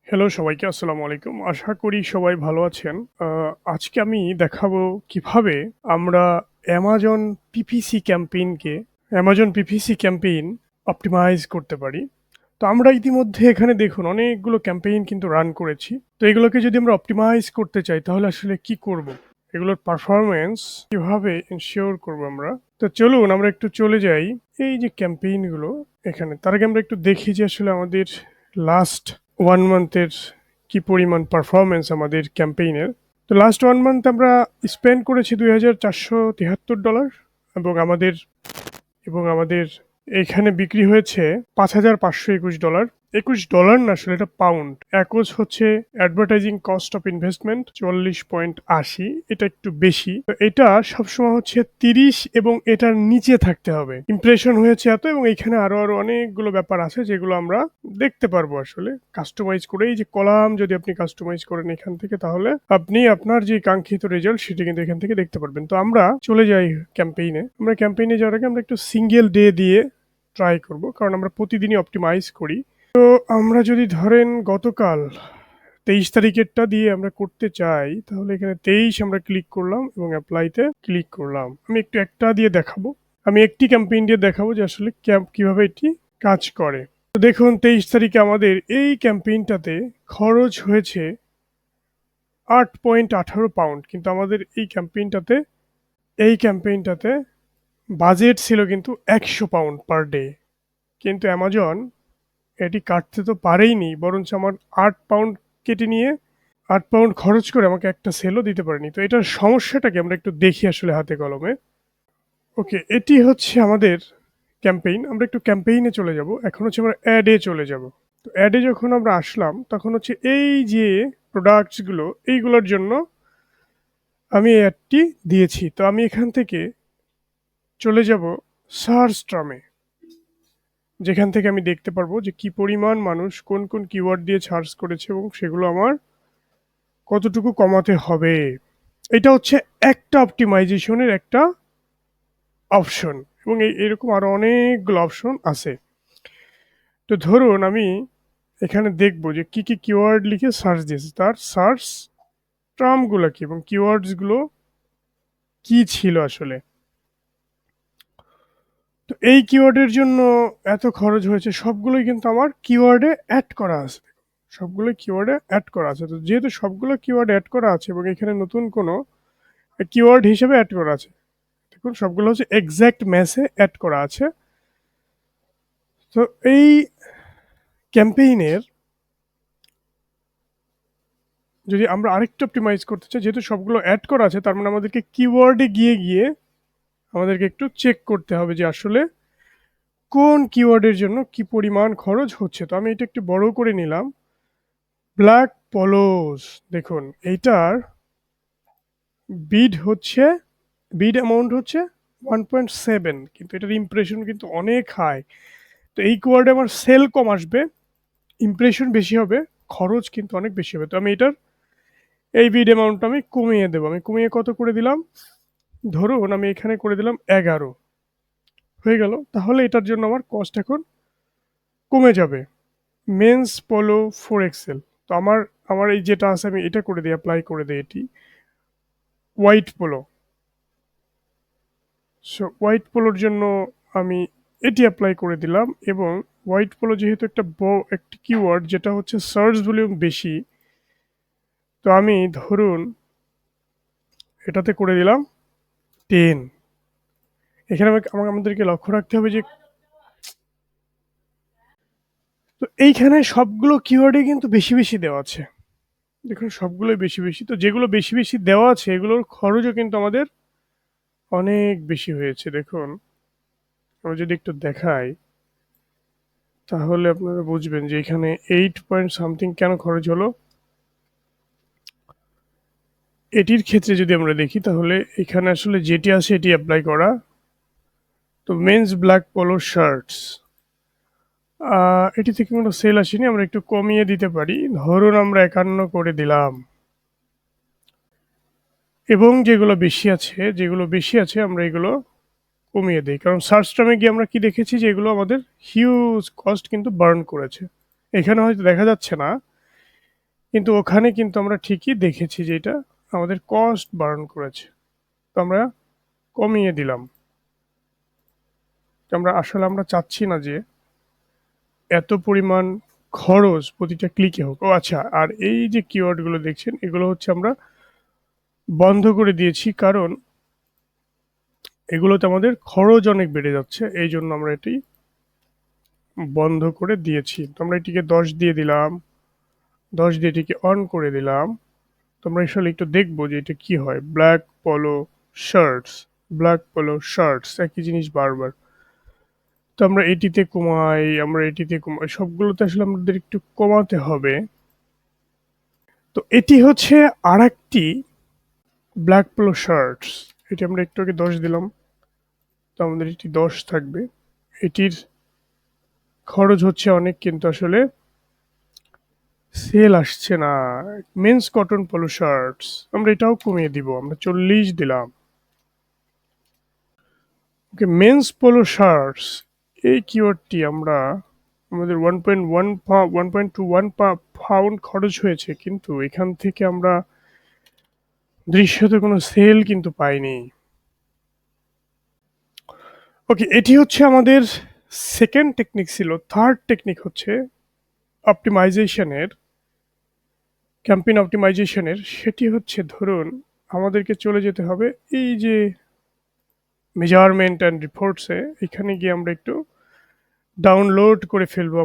Hello সবাইকে আসসালামু আলাইকুম। আশা করি সবাই ভালো আছেন। আজকে আমি দেখাবো কিভাবে আমরা Amazon PPC ক্যাম্পেইনকে Amazon PPC ক্যাম্পেইন অপটিমাইজ করতে পারি। তো আমরা ইতিমধ্যে এখানে দেখুন অনেকগুলো ক্যাম্পেইন কিন্তু রান করেছি। তো এগুলোকে যদি আমরা অপটিমাইজ করতে চাই তাহলে আসলে কি করব? এগুলোর পারফরম্যান্স কিভাবে এনশিওর করব আমরা? তো চলুন আমরা একটু চলে যাই এই যে ক্যাম্পেইনগুলো এখানে। তার আগে আমরা একটু দেখি যে আসলে আমাদের লাস্ট 1 মান্থের কি পরিমাণ পারফরম্যান্স আমাদের ক্যাম্পেইনের। তো লাস্ট 1 মান্থ আমরা স্পেন্ড করেছি $২,৪৭৩ এবং আমাদের এখানে বিক্রি হয়েছে $৫,৫২১। $২১ না, আসলে এটা পাউন্ড। একজ হচ্ছে অ্যাডভার্টাইজিং কস্ট অফ ইনভেস্টমেন্ট ৪০.৮০। এটা একটু বেশি। তো এটা সবসময় হচ্ছে ৩০ এবং এটার নিচে থাকতে হবে। ইমপ্রেশন হয়েছে এত, এবং এখানে আরো অনেকগুলো ব্যাপার আছে যেগুলো আমরা দেখতে পারবো আসলে কাস্টমাইজ করে। এই যে কলাম যদি আপনি কাস্টমাইজ করেন এখান থেকে, তাহলে আপনি আপনার যে কাঙ্ক্ষিত রেজাল্ট সেটা কিন্তু এখান থেকে দেখতে পারবেন। তো আমরা চলে যাই ক্যাম্পেইনে। আমরা ক্যাম্পেইনে যাওয়ার আগে আমরা একটু সিঙ্গেল ডে দিয়ে ট্রাই করব, কারণ আমরা প্রতিদিনই অপটিমাইজ করি। তো আমরা যদি ধরেন গতকাল 23 তারিখেরটা দিয়ে আমরা করতে চাই, তাহলে এখানে 23 আমরা ক্লিক করলাম এবং অ্যাপ্লাইতে ক্লিক করলাম। আমি একটু একটা দিয়ে দেখাবো। আমি একটি ক্যাম্পেইন দিয়ে দেখাবো যে আসলে কিভাবে এটি কাজ করে। তো দেখুন 23 তারিখে আমাদের এই ক্যাম্পেইনটাতে খরচ হয়েছে 8.18 পাউন্ড, কিন্তু আমাদের এই ক্যাম্পেইনটাতে বাজেট ছিল কিন্তু 100 পাউন্ড পার ডে। কিন্তু অ্যামাজন এটি কাটতে তো পারেইনি, বরঞ্চ আমার 8 পাউন্ড কেটে নিয়ে 8 পাউন্ড খরচ করে আমাকে একটা সেলও দিতে পারেনি। তো এটার সমস্যাটাকে আমরা একটু দেখি আসলে হাতে কলমে। ওকে, এটি হচ্ছে আমাদের ক্যাম্পেইন। আমরা একটু ক্যাম্পেইনে চলে যাব। এখন হচ্ছে আমরা অ্যাডে চলে যাব। তো অ্যাডে যখন আমরা আসলাম, তখন হচ্ছে এই যে প্রোডাক্টসগুলো, এইগুলোর জন্য আমি অ্যাডটি দিয়েছি। তো আমি এখান থেকে চলে যাব সার্চ টার্মে, যেখান থেকে আমি দেখতে পারবো যে কি পরিমাণ মানুষ কোন কোন কিওয়ার্ড দিয়ে সার্চ করেছে এবং সেগুলো আমার কতটুকু কমাতে হবে। এটা হচ্ছে একটা অপটিমাইজেশনের একটা অপশন, এবং এরকম আরো অনেকগুলো অপশন আছে। তো ধরুন আমি এখানে দেখবো যে কি কি কিওয়ার্ড লিখে সার্চ দিয়েছে, তার সার্চ টার্মগুলো কি এবং কিওয়ার্ডসগুলো কি ছিল আসলে। তো এই কিওয়ার্ডের জন্য এত খরচ হয়েছে, সবগুলোই কিন্তু আমার কিওয়ার্ডে অ্যাড করা আছে। সবগুলো কিওয়ার্ডে অ্যাড করা আছে। তো যেহেতু সবগুলো কিওয়ার্ড অ্যাড করা আছে এবং এখানে নতুন কোনো কিওয়ার্ড হিসেবে অ্যাড করা আছে, দেখুন সবগুলো হচ্ছে এক্স্যাক্ট ম্যাচে অ্যাড করা আছে। তো এই ক্যাম্পেইনের যদি আমরা আরেকটু অপটিমাইজ করতে চাই, যেহেতু সবগুলো অ্যাড করা আছে, তার মানে আমাদেরকে কিওয়ার্ডে গিয়ে আমাদেরকে একটু চেক করতে হবে যে আসলে কোন কিওয়ার্ডের জন্য কি পরিমাণ খরচ হচ্ছে। তো আমি এটা একটু বড় করে নিলাম। ব্ল্যাক পলোস, দেখুন এইটার বিড অ্যামাউন্ট হচ্ছে 1.7, কিন্তু এটার ইমপ্রেশন কিন্তু অনেক হাই। তো এই কিওয়ার্ডে আমার সেল কম আসবে, ইমপ্রেশন বেশি হবে, খরচ কিন্তু অনেক বেশি হবে। তো আমি এটার এই বিড অ্যামাউন্টটা আমি কমিয়ে দেবো। আমি কমিয়ে কত করে দিলাম, ধরুন আমি এখানে করে দিলাম 11 হয়ে গেল। তাহলে এটার জন্য আমার কস্ট এখন কমে যাবে। Men's polo 4 XL. তো আমার আমার এই যেটা আছে আমি এটা করে দিই, অ্যাপ্লাই করে দিই এটি হোয়াইট পোলো। সো হোয়াইট পোলোর জন্য আমি এটি অ্যাপ্লাই করে দিলাম, এবং হোয়াইট পোলো যেহেতু একটি কিওয়ার্ড যেটা হচ্ছে সার্চ ভলিউম বেশি, তো আমি ধরুন এটাতে করে দিলাম 10। এখানে আমাদেরকে লক্ষ্য রাখতে হবে যে তো এইখানে সবগুলো কিওয়ার্ডে কিন্তু বেশি বেশি দেওয়া আছে। দেখুন সবগুলোই বেশি বেশি। তো যেগুলো বেশি বেশি দেওয়া আছে এগুলোর খরচও কিন্তু আমাদের অনেক বেশি হয়েছে। দেখুন আমি যদি একটু দেখাই, তাহলে আপনারা বুঝবেন যে এখানে 8 পয়েন্ট সামথিং কেন খরচ হলো। এটির ক্ষেত্রে যদি আমরা দেখি, তাহলে এখানে আসলে যেটি আছে এটি অ্যাপ্লাই করা। তো মেন্স ব্ল্যাক পোলো শার্টস, এটি থেকে কোনো সেল আসেনি, আমরা একটু কমিয়ে দিতে পারি। ধরুন আমরা 51 করে দিলাম, এবং যেগুলো বেশি আছে আমরা এগুলো কমিয়ে দিই। কারণ সার্চ টার্মে গিয়ে আমরা কি দেখেছি যে এগুলো আমাদের হিউজ কস্ট কিন্তু বার্ন করেছে। এখানে হয়তো দেখা যাচ্ছে না, কিন্তু ওখানে কিন্তু আমরা ঠিকই দেখেছি যে এটা আমাদের কস্ট বার্ন করেছে, তো আমরা কমিয়ে দিলাম। আমরা চাচ্ছি না যে এত পরিমাণ খরচ প্রতিটা ক্লিকে হোক। ও আচ্ছা, আর এই যে কিওয়ার্ডগুলো দেখছেন এগুলো হচ্ছে আমরা বন্ধ করে দিয়েছি, কারণ এগুলোতে আমাদের খরচ অনেক বেড়ে যাচ্ছে, এই জন্য আমরা এটি বন্ধ করে দিয়েছি। তো আমরা এটিকে 10 দিয়ে দিলাম, 10 দিয়ে এটিকে অন করে দিলাম। তোমরা আসলে একটু দেখবো যে এটা কি হয়। ব্ল্যাক পলো শার্টস, ব্ল্যাক পলো শার্টস, একই জিনিস বারবার। তো আমরা এটিতে কমাই, আমরা এটিতে কমাই, সবগুলোতে আসলে আমাদের একটু কমাতে হবে। তো এটি হচ্ছে আরেকটি ব্ল্যাক পলো শার্টস, এটি আমরা একটু আগে 10 দিলাম, তো আমাদের এটি 10 থাকবে। এটির খরচ হচ্ছে অনেক, কিন্তু আসলে সেল আসছে না। মেন্স কটন পলো শার্টস আমরা এটাও কমিয়ে দিব, আমরা 40 দিলাম। ওকে, মেন্স পোলো শার্টস, এই কিওয়ার্ডটি আমরা আমাদের 1.21 খরচ হয়েছে, কিন্তু এখান থেকে আমরা দৃশ্যত কোনো সেল কিন্তু পাইনি। ওকে, এটি হচ্ছে আমাদের সেকেন্ড টেকনিক ছিল। থার্ড টেকনিক হচ্ছে অপটিমাইজেশনের, ক্যাম্পেইন অপটিমাইজেশনের। সেটি হচ্ছে, ধরুন আমাদেরকে চলে যেতে হবে এই যে মেজারমেন্ট অ্যান্ড রিপোর্টসে, এখানে গিয়ে আমরা একটু ডাউনলোড করে ফেলবো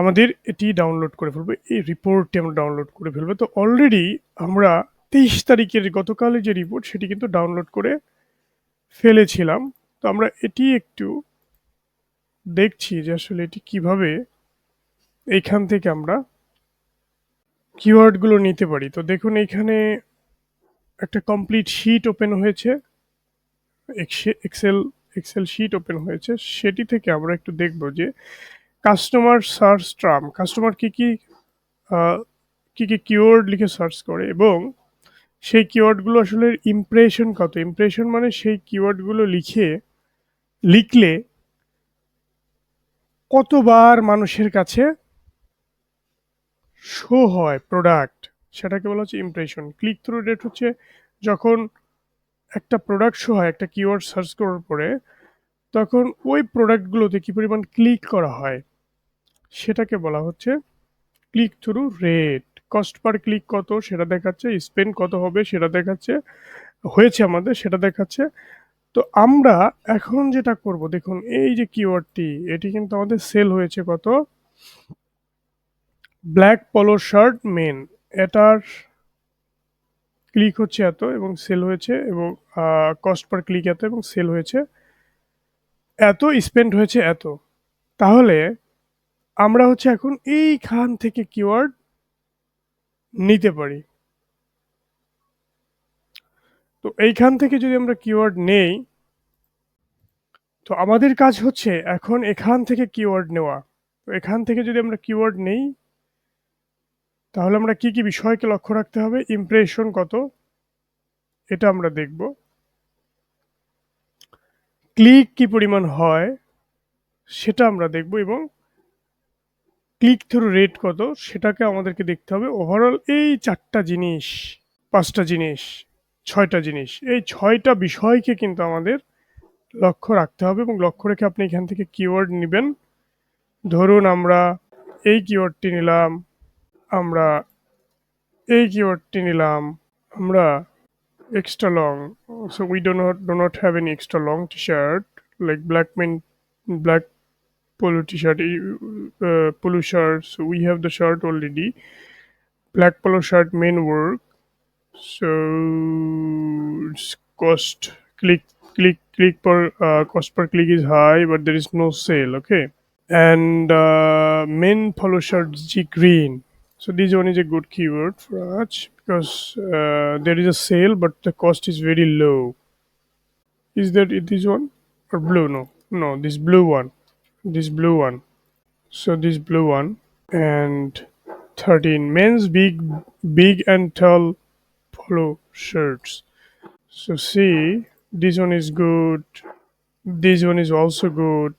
আমাদের এটি ডাউনলোড করে ফেলবো, এই রিপোর্টটি আমরা ডাউনলোড করে ফেলবো। তো অলরেডি আমরা 23 তারিখের গতকালে যে রিপোর্ট সেটি কিন্তু ডাউনলোড করে ফেলেছিলাম। তো আমরা এটি একটু দেখছি যে আসলে এটি কিভাবে এইখান থেকে আমরা কিওয়ার্ডগুলো নিতে পারি। তো দেখুন এইখানে একটা কমপ্লিট শিট ওপেন হয়েছে, এক্সেল এক্সেল শিট ওপেন হয়েছে। সেটি থেকে আমরা একটু দেখব যে কাস্টমার সার্চ টার্ম, কাস্টমার আহ, কি কি কিওয়ার্ড লিখে সার্চ করে, এবং সেই কিওয়ার্ডগুলো আসলে ইমপ্রেশন কত। ইমপ্রেশন মানে সেই কিওয়ার্ডগুলো লিখলে কতবার মানুষের কাছে শো হয় প্রোডাক্ট, সেটাকে বলা হচ্ছে ইমপ্রেশন। ক্লিক থ্রু রেট হচ্ছে যখন একটা প্রোডাক্ট শো হয় একটা কিওয়ার্ড সার্চ করার পরে, তখন ওই প্রোডাক্টগুলোতে কি পরিমাণ ক্লিক করা হয় সেটাকে বলা হচ্ছে click through rate. Cost per click কত সেটা দেখাচ্ছে, স্পেন্ড কত হবে সেটা দেখাচ্ছে, হয়েছে আমাদের সেটা দেখাচ্ছে। তো আমরা এখন যেটা করব, দেখুন এই যে কিওয়ার্ডটি, এটি কিন্তু আমাদের সেল হয়েছে কত, ব্ল্যাক পলো শার্ট মেন, এটার ক্লিক হচ্ছে এত এবং সেল হয়েছে, এবং কস্ট পার ক্লিক এত এবং সেল হয়েছে এত, স্পেন্ড হয়েছে এত। তাহলে আমরা হচ্ছে এখন এইখান থেকে কিওয়ার্ড নিতে পারি। তো এইখান থেকে যদি আমরা কিওয়ার্ড নেই, তো আমাদের কাজ হচ্ছে এখন এখান থেকে কিওয়ার্ড নেওয়া। তো এখান থেকে যদি আমরা কিওয়ার্ড নেই, তাহলে আমরা কি কি বিষয়কে লক্ষ্য রাখতে হবে। ইমপ্রেশন কত এটা আমরা দেখব, ক্লিক কি পরিমাণ হয় সেটা আমরা দেখব, এবং ক্লিক থ্রু রেট কত সেটাকে আমাদেরকে দেখতে হবে। ওভারঅল এই 4টা জিনিস, 5টা জিনিস, 6টা জিনিস, এই 6টা বিষয়কে কিন্তু আমাদের লক্ষ্য রাখতে হবে, এবং লক্ষ্য রেখে আপনি এখান থেকে কিওয়ার্ড নেবেন। ধরুন আমরা এই কিওয়ার্ডটি নিলাম, আমরা এই কিওয়ার্ডটি নিলাম, আমরা extra long. So we do not have any extra long t-shirt like black polo t-shirt, polo shirt. So we have the shirt already. Black polo shirt main work. So it's cost click per cost per click is high, but there is no sale. Okay, and main polo shirt G green. So this one is a good keyword for us because there is a sale, but the cost is very low. Is that it, this one or blue? No, this blue one, this blue one. So this blue one, and 13 men's big and tall polo shirts. So see, this one is good. This one is also good.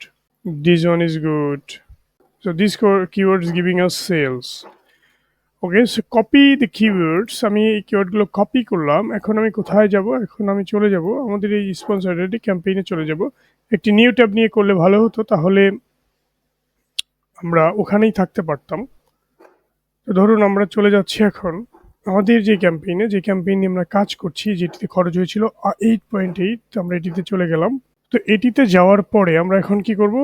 This one is good. So this keyword is giving us sales. Okay, so copy the keywords. আমি এই কিওয়ার্ডগুলো copy করলাম। এখন আমি কোথায় যাব? এখন আমি চলে যাব আমাদের এই স্পন্সরড ক্যাম্পেইনে চলে যাব। একটি নিউ ট্যাব নিয়ে করলে ভালো হতো, তাহলে আমরা ওখানেই থাকতে পারতাম। তো ধরুন আমরা চলে যাচ্ছি এখন আমাদের যে ক্যাম্পেইনে, যে ক্যাম্পেইন নিয়ে আমরা কাজ করছি, যেটিতে খরচ হয়েছিল 8.8, আমরা এটিতে চলে গেলাম। তো এটিতে যাওয়ার পরে আমরা এখন কি করব?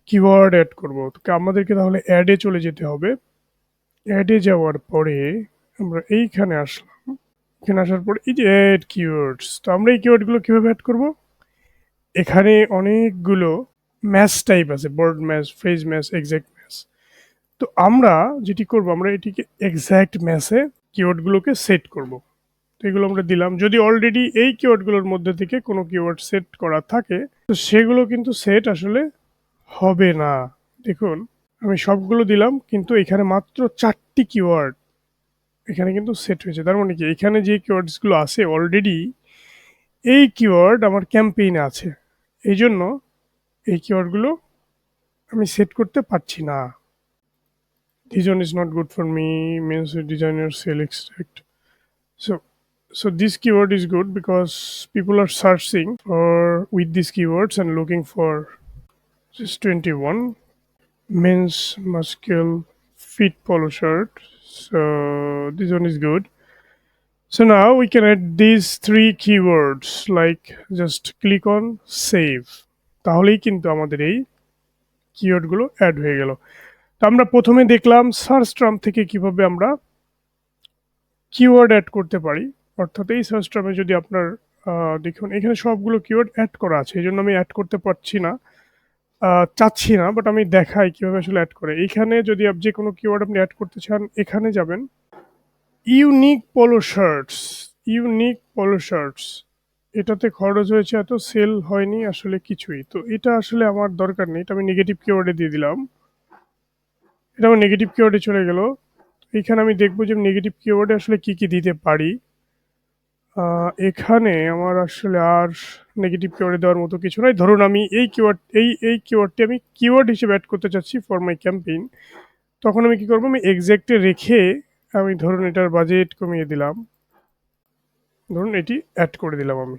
কিওয়ার্ড অ্যাড করব। তো আমাদেরকে তাহলে অ্যাডে চলে যেতে হবে। অ্যাডে যাওয়ার পরে আমরা এইখানে আসলাম। এখানে আসার পর এই যে অ্যাড কিওয়ার্ডস, তো আমরা এই কিওয়ার্ডগুলো কিভাবে অ্যাড করব? এখানে অনেকগুলো ম্যাচ টাইপ আছে, word match, phrase match, exact match. তো আমরা যেটি করব, আমরা এটিকে এক্সাক্ট ম্যাচে কিওয়ার্ডগুলোকে সেট করব। তো এগুলো আমরা দিলাম। যদি অলরেডি এই কিওয়ার্ডগুলোর মধ্যে থেকে কোনো কিওয়ার্ড সেট করা থাকে, তো সেগুলো কিন্তু সেট আসলে হবে না। দেখুন আমি সবগুলো দিলাম, কিন্তু এখানে মাত্র 4টি কিওয়ার্ড এখানে কিন্তু সেট হয়েছে। তার মানে কি, এখানে যে কিওয়ার্ডসগুলো আছে অলরেডি, এই কিওয়ার্ড আমার ক্যাম্পেইনে আছে, এই জন্য এই কিওয়ার্ডগুলো আমি সেট করতে পারছি না। This one is not good for me, means designer sell extract. So so this keyword is good because people are searching for with these keywords and looking for just 21 men's muscle fit polo shirt. So this one is good. So now we can add these 3 keywords, like just click on save. তাহলেই কিন্তু আমাদের এই কিওয়ার্ডগুলো add হয়ে গেল। তো আমরা প্রথমে দেখলাম সার্চ টার্ম থেকে কিভাবে আমরা কিওয়ার্ড অ্যাড করতে পারি। অর্থাৎ এই সার্চ টার্মে যদি আপনার দেখুন এখানে সবগুলো কিওয়ার্ড অ্যাড করা আছে, এই জন্য আমি অ্যাড করতে পারছি না, চাচ্ছি না, বাট আমি দেখাই কিভাবে আসলে অ্যাড করে। এইখানে যদি যে কোনো কিওয়ার্ড আপনি অ্যাড করতে চান, এখানে যাবেন, unique polo shirts, unique polo shirts, এটাতে খরচ হয়েছে এত, সেল হয়নি আসলে কিছুই। তো এটা আসলে আমার দরকার নেই, এটা আমি নেগেটিভ কিওয়ার্ডে দিয়ে দিলাম। এটা আমার নেগেটিভ কিওয়ার্ডে চলে গেল। এখানে আমি দেখবো যে নেগেটিভ কিওয়ার্ডে আসলে কি কি দিতে পারি। এখানে আমার আসলে আর নেগেটিভ কিওয়ার্ডে দেওয়ার মতো কিছু নাই। ধরুন আমি এই কিওয়ার্ড এই কিওয়ার্ডটি আমি কিওয়ার্ড হিসেবে অ্যাড করতে চাচ্ছি ফর মাই ক্যাম্পেইন। তখন আমি কি করব? আমি এক্সাক্টে রেখে আমি ধরুন এটার বাজেট কমিয়ে দিলাম, ধরুন এটি অ্যাড করে দিলাম আমি।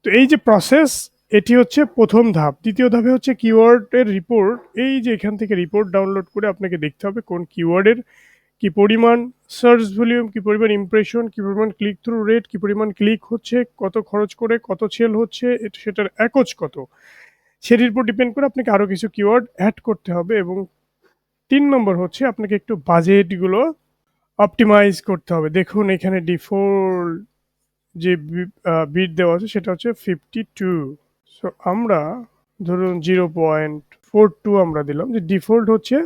তো এই যে প্রসেস, এটি হচ্ছে প্রথম ধাপ। দ্বিতীয় ধাপে হচ্ছে কিওয়ার্ডের রিপোর্ট। এই যে এখান থেকে রিপোর্ট ডাউনলোড করে আপনাকে দেখতে হবে কোন কিওয়ার্ডের কি পরিমাণ সার্চ ভলিউম, কি পরিমাণ ইমপ্রেশন, কি পরিমাণ ক্লিক থ্রু রেট, কি পরিমাণ ক্লিক হচ্ছে, কত খরচ করে কত সেল হচ্ছে, সেটার একজ কত, সেটির উপর ডিপেন্ড করে আপনাকে আরও কিছু কিওয়ার্ড অ্যাড করতে হবে। এবং 3 নম্বর হচ্ছে আপনাকে একটু বাজেটগুলো অপটিমাইজ করতে হবে। দেখুন এখানে ডিফল্ট যে বিট দেওয়া আছে সেটা হচ্ছে 52। সো আমরা ধরুন 0.42 আমরা দিলাম, যে ডিফল্ট হচ্ছে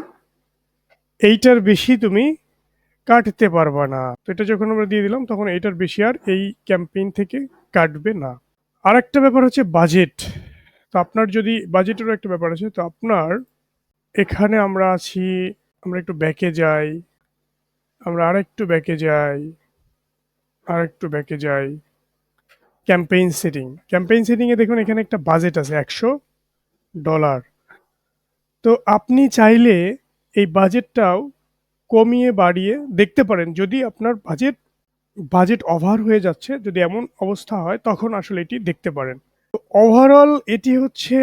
এইটার বেশি তুমি কাটতে পারবা না। তো এটা যখন আমরা দিয়ে দিলাম, তখন এইটার বেশি আর এই ক্যাম্পেইন থেকে কাটবে না। আর একটা ব্যাপার হচ্ছে বাজেট। তো আপনার যদি বাজেটেরও একটা ব্যাপার আছে, তো আপনার এখানে আমরা আছি, আমরা একটু ব্যাকে যাই, আমরা আরেকটু ব্যাকে যাই, আরেকটু ব্যাকে যাই, ক্যাম্পেইন সেটিং। ক্যাম্পেইন সেটিংয়ে দেখুন এখানে একটা বাজেট আছে $100। তো আপনি চাইলে এই বাজেটটাও কমিয়ে বাড়িয়ে দেখতে পারেন। যদি আপনার বাজেট ওভার হয়ে যাচ্ছে, যদি এমন অবস্থা হয়, তখন আসলে এটি দেখতে পারেন। তো ওভারঅল এটি হচ্ছে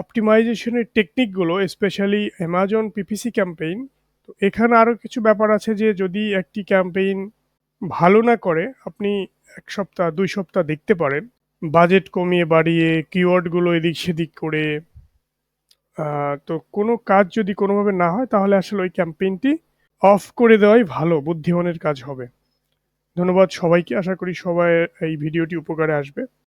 অপটিমাইজেশনের টেকনিকগুলো, স্পেশালি অ্যামাজন পিপিসি ক্যাম্পেইন। তো এখানে আরও কিছু ব্যাপার আছে, যে যদি একটি ক্যাম্পেইন ভালো না করে, আপনি 1 সপ্তাহ 2 সপ্তাহ দেখতে পারেন, বাজেট কমিয়ে বাড়িয়ে কিওয়ার্ডগুলো এদিক সেদিক করে। তো কোনো কাজ যদি কোনোভাবে না হয়, তাহলে আসলে ওই ক্যাম্পেইনটি অফ করে দেওয়াই ভালো, বুদ্ধিমানের কাজ হবে। ধন্যবাদ সবাইকে, আশা করি সবাই এই ভিডিওটি উপকারে আসবে।